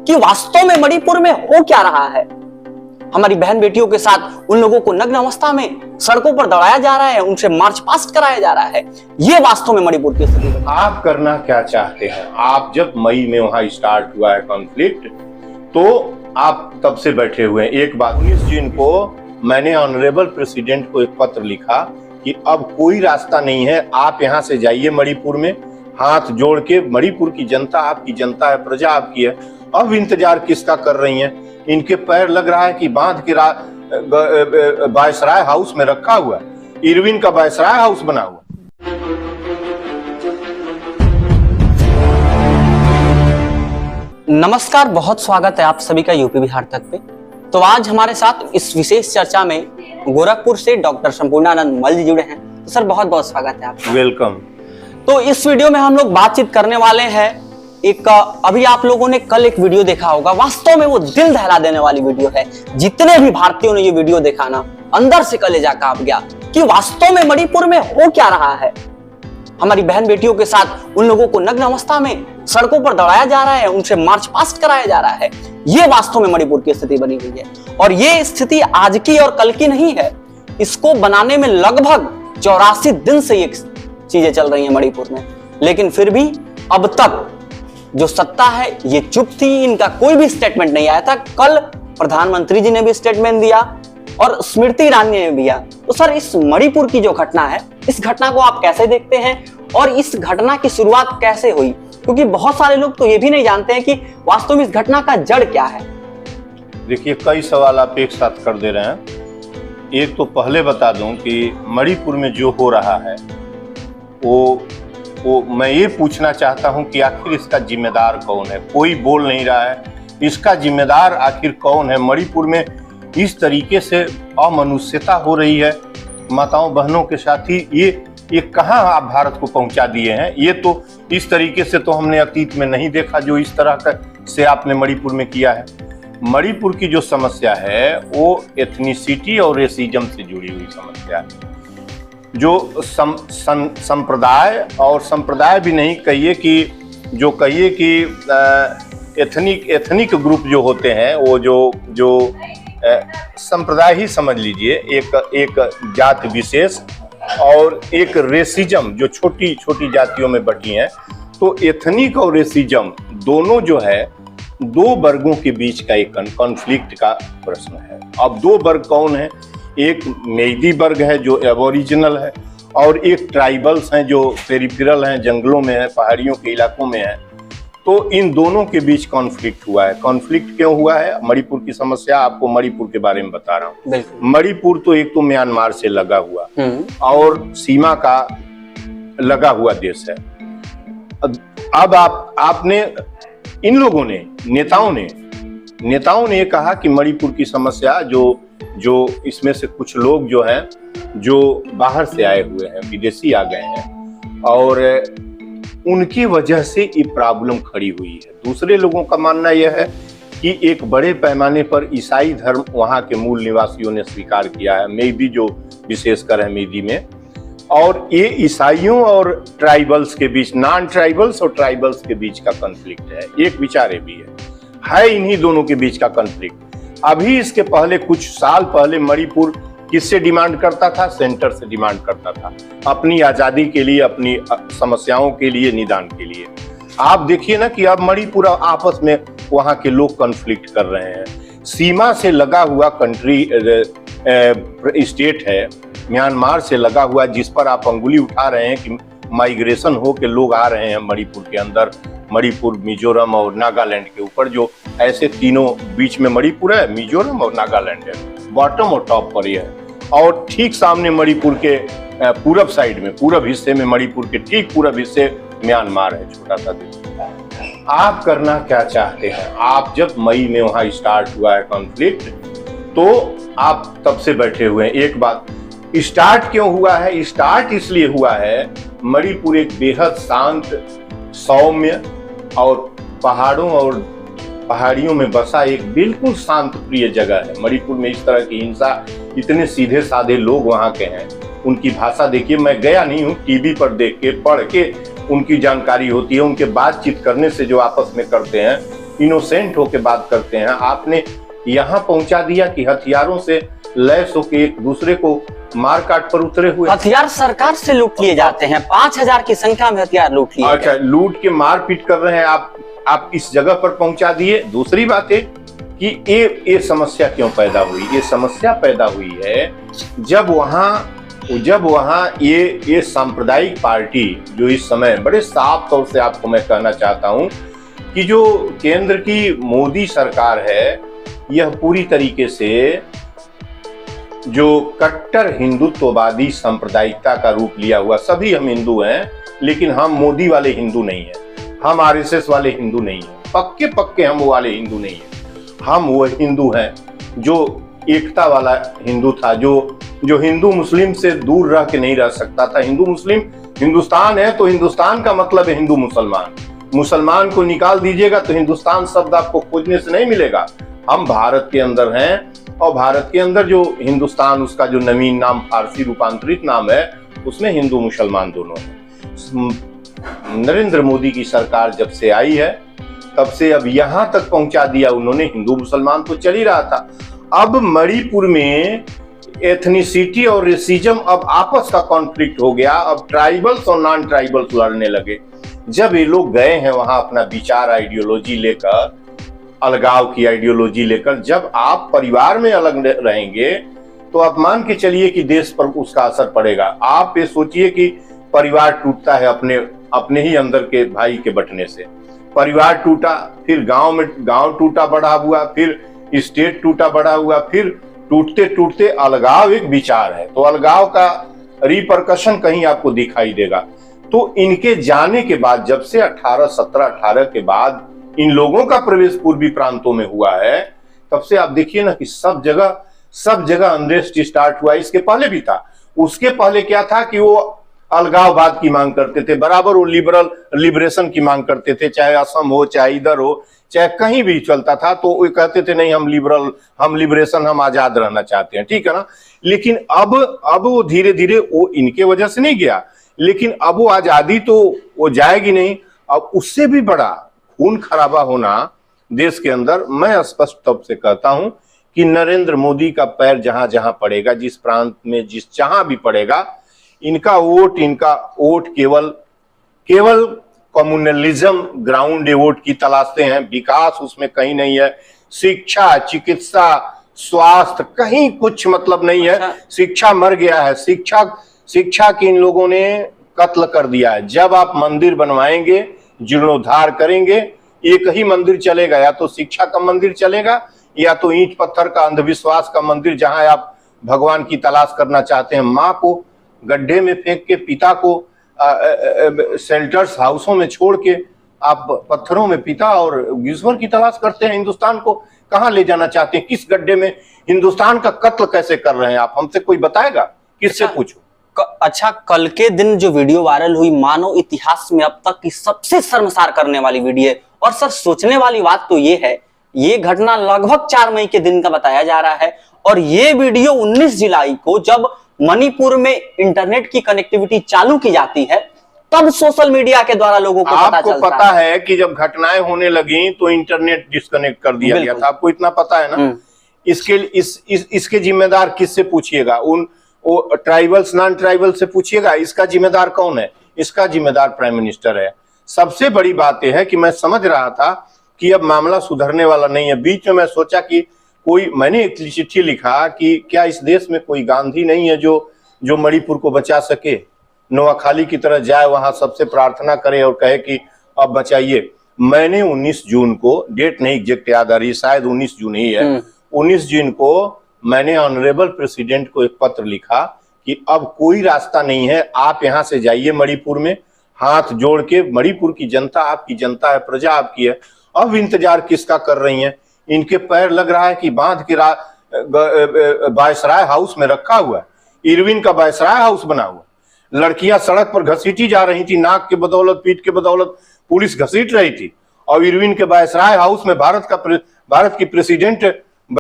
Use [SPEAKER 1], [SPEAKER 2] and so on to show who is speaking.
[SPEAKER 1] कि वास्तव में मणिपुर में हो क्या रहा है। हमारी बहन बेटियों के साथ उन लोगों को नग्न अवस्था में सड़कों पर दौड़ाया जा रहा है, उनसे मार्च पास्ट कराया जा रहा है। ये वास्तव में मणिपुर की स्थिति है।
[SPEAKER 2] आप करना क्या चाहते हैं? आप जब मई में वहां स्टार्ट हुआ है कॉन्फ्लिक्ट, तो आप तब से बैठे हुए हैं। एक बात, 19 जून को मैंने ऑनरेबल प्रेसिडेंट को एक पत्र लिखा कि अब कोई रास्ता नहीं है, आप यहाँ से जाइए मणिपुर में, हाथ जोड़ के। मणिपुर की जनता आपकी जनता है, प्रजा आपकी है। अब इंतजार किसका कर रही हैं? इनके पैर लग रहा है कि बांध के वायसराय हाउस में रखा हुआ है, इरविन का वायसराय हाउस बना हुआ।
[SPEAKER 1] नमस्कार, बहुत स्वागत है आप सभी का यूपी बिहार तक पे। तो आज हमारे साथ इस विशेष चर्चा में गोरखपुर से डॉक्टर संपूर्णानंद मल्ल जी जुड़े हैं। तो सर बहुत बहुत स्वागत है आपका।
[SPEAKER 2] वेलकम।
[SPEAKER 1] तो इस वीडियो में हम लोग बातचीत करने वाले हैं अभी आप लोगों ने कल एक वीडियो देखा होगा, वास्तव में वो दिल दहला देने वाली वीडियो है। जितने भी भारतीयों ने ये वीडियो देखा ना, अंदर से कलेजा कांप गया कि वास्तव में मणिपुर में हो क्या रहा है। हमारी बहन बेटियों के साथ उन लोगों को नग्न अवस्था में सड़कों पर दौड़ाया जा रहा है, उनसे मार्च पास्ट कराया जा रहा है। ये वास्तव में मणिपुर की स्थिति बनी हुई है। और ये स्थिति आज की और कल की नहीं है, इसको बनाने में लगभग 84 दिन से ये चीजें चल रही हैं मणिपुर में। लेकिन फिर भी अब तक जो सत्ता है ये चुप थी, इनका कोई भी स्टेटमेंट नहीं आया था। कल प्रधानमंत्री जी ने भी स्टेटमेंट दिया और स्मृति ईरानी ने भी दिया। तो सर, इस मणिपुर की जो घटना है, इस घटना को आप कैसे देखते हैं और इस घटना की शुरुआत कैसे हुई? क्योंकि बहुत सारे लोग तो ये भी नहीं जानते हैं कि वास्तव में इस घटना का जड़ क्या है।
[SPEAKER 2] देखिए, कई सवाल आप एक साथ कर दे रहे हैं। एक तो पहले बता दूं कि मणिपुर में जो हो रहा है वो मैं ये पूछना चाहता हूं कि आखिर इसका जिम्मेदार कौन है। कोई बोल नहीं रहा है, इसका जिम्मेदार आखिर कौन है? मणिपुर में इस तरीके से अमनुष्यता हो रही है माताओं बहनों के साथ ही, ये कहां आप भारत को पहुंचा दिए हैं? ये तो इस तरीके से तो हमने अतीत में नहीं देखा जो इस तरह का से आपने मणिपुर में किया है। मणिपुर की जो समस्या है वो एथनिसिटी और रेसिज्म से जुड़ी हुई समस्या है। जो संप्रदाय और संप्रदाय भी नहीं कहिए कि एथनिक ग्रुप जो होते हैं, वो जो संप्रदाय ही समझ लीजिए, एक जाति विशेष और एक रेसिज्म जो छोटी छोटी जातियों में बटी हैं। तो एथनिक और रेसिज्म दोनों जो है, दो वर्गों के बीच का एक कॉन्फ्लिक्ट का प्रश्न है। अब दो वर्ग कौन है? एक मेइदी वर्ग है जो एबोरिजिनल है, और एक ट्राइबल्स हैं जो पेरिफेरल हैं, जंगलों में है, पहाड़ियों के इलाकों में है। तो इन दोनों के बीच कॉन्फ्लिक्ट हुआ है। कॉन्फ्लिक्ट क्यों हुआ है? मणिपुर की समस्या, आपको मणिपुर के बारे में बता रहा हूँ। मणिपुर तो एक तो म्यांमार से लगा हुआ और सीमा का लगा हुआ देश है। अब आपने इन लोगों ने नेताओं ने कहा कि मणिपुर की समस्या जो इसमें से कुछ लोग जो हैं, जो बाहर से आए हुए हैं, विदेशी आ गए हैं, और उनकी वजह से ये प्रॉब्लम खड़ी हुई है। दूसरे लोगों का मानना यह है कि एक बड़े पैमाने पर ईसाई धर्म वहाँ के मूल निवासियों ने स्वीकार किया है, मेइदी जो विशेषकर है मेइदी में। और ये ईसाइयों और ट्राइबल्स के बीच, नॉन ट्राइबल्स और ट्राइबल्स के बीच का कॉन्फ्लिक्ट है। एक विचारे भी है इन्हीं दोनों के बीच का कॉन्फ्लिक्ट। अभी इसके पहले, कुछ साल पहले, मणिपुर किससे डिमांड करता था? सेंटर से डिमांड करता था, अपनी आजादी के लिए, अपनी समस्याओं के लिए, निदान के लिए। आप देखिए ना कि अब मणिपुर आपस में वहां के लोग कॉन्फ्लिक्ट कर रहे हैं। सीमा से लगा हुआ स्टेट है, म्यांमार से लगा हुआ, जिस पर आप अंगुली उठा रहे हैं कि माइग्रेशन हो के लोग आ रहे हैं मणिपुर के अंदर। मणिपुर, मिजोरम और नागालैंड के ऊपर, जो ऐसे तीनों बीच में मणिपुर है, मिजोरम और नागालैंड है, बॉटम और टॉप पर ये है। और ठीक सामने मणिपुर के पूरब साइड में, पूरब हिस्से में, मणिपुर के ठीक पूरब हिस्से म्यांमार है, छोटा सा देश। आप करना क्या चाहते हैं? आप जब मई में वहां स्टार्ट हुआ है कॉन्फ्लिक्ट, तो आप तब से बैठे हुए हैं। एक बात, स्टार्ट क्यों हुआ है? स्टार्ट इसलिए हुआ है, मणिपुर एक बेहद शांत, सौम्य और पहाड़ियों में बसा एक बिल्कुल शांत प्रिय जगह है। मणिपुर में इस तरह की हिंसा, इतने सीधे साधे लोग वहाँ के हैं, उनकी भाषा देखिए। मैं गया नहीं हूँ, टीवी पर देख के, पढ़ के उनकी जानकारी होती है। उनके बातचीत करने से जो आपस में करते हैं, इनोसेंट होकर बात करते हैं, आपने यहाँ पहुंचा दिया कि हथियारों से लैस होकर एक दूसरे को मार काट पर उतरे हुए।
[SPEAKER 1] हथियार सरकार से लूट लिए जाते हैं, 5000 की संख्या में हथियार लूट लिए।
[SPEAKER 2] अच्छा, लूट के मार पीट कर रहे हैं, आप इस जगह पर पहुंचा दिए। दूसरी बात है कि ये समस्या क्यों पैदा हुई? ये समस्या पैदा हुई है जब वहां ये सांप्रदायिक पार्टी जो इस समय बड़े साफ तौर से आपको मैं कहना चाहता हूं कि जो केंद्र की मोदी सरकार है, यह पूरी तरीके से जो कट्टर हिंदुत्ववादी सांप्रदायिकता का रूप लिया हुआ, सभी हम हिंदू हैं लेकिन हम मोदी वाले हिंदू नहीं हैं, हम आरएसएस वाले हिंदू नहीं हैं, पक्के हम वो वाले हिंदू नहीं हैं। हम वो हिंदू हैं जो एकता वाला हिंदू था, जो हिंदू मुस्लिम से दूर रह के नहीं रह सकता था। हिंदू मुस्लिम हिंदुस्तान है तो हिंदुस्तान का मतलब है हिंदू मुसलमान। मुसलमान को निकाल दीजिएगा तो हिंदुस्तान शब्द आपको खोजने से नहीं मिलेगा। हम भारत के अंदर हैं और भारत के अंदर जो हिंदुस्तान, उसका जो नवीन नाम फारसी रूपांतरित नाम है, उसमें हिंदू मुसलमान दोनों हैं। नरेंद्र मोदी की सरकार जब से आई है तब से अब यहां तक पहुंचा दिया उन्होंने। हिंदू मुसलमान तो चल ही रहा था, अब मणिपुर में एथनिसिटी और रेसिज्म, अब आपस का कॉन्फ्लिक्ट हो गया। अब ट्राइबल्स और नॉन ट्राइबल्स लड़ने लगे। जब ये लोग गए हैं वहां अपना विचार आइडियोलॉजी लेकर, अलगाव की आइडियोलॉजी लेकर, जब आप परिवार में अलग रहेंगे तो आप मान के चलिए कि देश पर उसका असर पड़ेगा। आप ये सोचिए कि परिवार टूटता है अपने ही अंदर के भाई के बंटने से। परिवार टूटा, फिर गांव टूटा बड़ा हुआ, फिर स्टेट टूटा बड़ा हुआ, फिर टूटते टूटते अलगाव एक विचार है, तो अलगाव का रिपरकशन कहीं आपको दिखाई देगा। तो इनके जाने के बाद, जब से 1818 के बाद इन लोगों का प्रवेश पूर्वी प्रांतों में हुआ है, तब से आप देखिए ना कि सब जगह अनरेस्ट स्टार्ट हुआ। इसके पहले भी था। उसके पहले क्या था कि वो अलगाववाद की मांग करते थे, बराबर वो लिबरेशन की मांग करते थे, चाहे असम हो, चाहे इधर हो, चाहे कहीं भी चलता था। तो वो कहते थे नहीं, हम लिबरेशन, हम आजाद रहना चाहते हैं, ठीक है ना। लेकिन अब वो धीरे धीरे, वो इनके वजह से नहीं गया, लेकिन अब वो आजादी तो वो जाएगी नहीं। अब उससे भी बड़ा खून खराबा होना देश के अंदर। मैं स्पष्ट तौर से कहता हूं कि नरेंद्र मोदी का पैर जहां जहां पड़ेगा, जिस प्रांत में जहां भी पड़ेगा, इनका वोट केवल कम्युनलिज्म ग्राउंड वोट की तलाशते हैं। विकास उसमें कहीं नहीं है। शिक्षा, चिकित्सा, स्वास्थ्य, कहीं कुछ मतलब नहीं है। शिक्षा मर गया है। शिक्षा की इन लोगों ने कत्ल कर दिया है। जब आप मंदिर बनवाएंगे, जीर्णोद्धार करेंगे, एक ही मंदिर चलेगा, या तो शिक्षा का मंदिर चलेगा या तो ईंट पत्थर का अंधविश्वास का मंदिर, जहां आप भगवान की तलाश करना चाहते हैं। माँ को गड्ढे में फेंक के, पिता को शेल्टर्स हाउसों में छोड़ के, आप पत्थरों में पिता और ईश्वर की तलाश करते हैं। हिंदुस्तान को कहां ले जाना चाहते हैं? किस गड्ढे में? हिंदुस्तान का कत्ल कैसे कर रहे हैं आप? हमसे कोई बताएगा? किससे पूछो?
[SPEAKER 1] अच्छा, कल के दिन जो वीडियो वायरल हुई, मानव इतिहास में अब तक की सबसे शर्मसार करने वाली वीडियो है। और सर, सोचने वाली बात तो ये है, ये घटना लगभग 4 मई के दिन का बताया जा रहा है, और ये वीडियो 19 जुलाई को, जब मणिपुर में इंटरनेट की कनेक्टिविटी चालू की जाती है, तब सोशल मीडिया के द्वारा लोगों को पता चलता है।
[SPEAKER 2] आपको पता है कि जब घटनाएं होने लगी तो इंटरनेट डिस्कनेक्ट कर दिया गया था। आपको इतना पता है ना? इसके जिम्मेदार किससे पूछिएगा? वो ट्राइबल्स, नॉन ट्राइबल से पूछिएगा। इसका जिम्मेदार कौन है? इसका जिम्मेदार प्राइम मिनिस्टर है। सबसे बड़ी बात यह है कि मैं समझ रहा था कि अब मामला सुधरने वाला नहीं है। बीच में मैं सोचा कि मैंने एक चिट्ठी लिखा कि क्या इस देश में कोई गांधी नहीं है जो मणिपुर को बचा सके, नोआखाली की तरह जाए, वहां सबसे प्रार्थना करे और कहे कि अब बचाइए। मैंने 19 जून को, डेट नहीं एग्जैक्ट याद आ रही, शायद 19 जून ही है, 19 जून को मैंने ऑनरेबल प्रेसिडेंट को एक पत्र लिखा कि अब कोई रास्ता नहीं है, आप यहां से जाइए मणिपुर में, हाथ जोड़ के। मणिपुर की जनता आपकी जनता है, प्रजा आपकी है। अब इंतजार किसका कर रही है? इनके पैर लग रहा है कि बांध के वायसराय हाउस में रखा हुआ है। इरविन का वायसराय हाउस बना हुआ। लड़कियां सड़क पर घसीटी जा रही थी, नाक के बदौलत, पीठ के बदौलत पुलिस घसीट रही थी, और इरविन के वायसराय हाउस में भारत की प्रेसिडेंट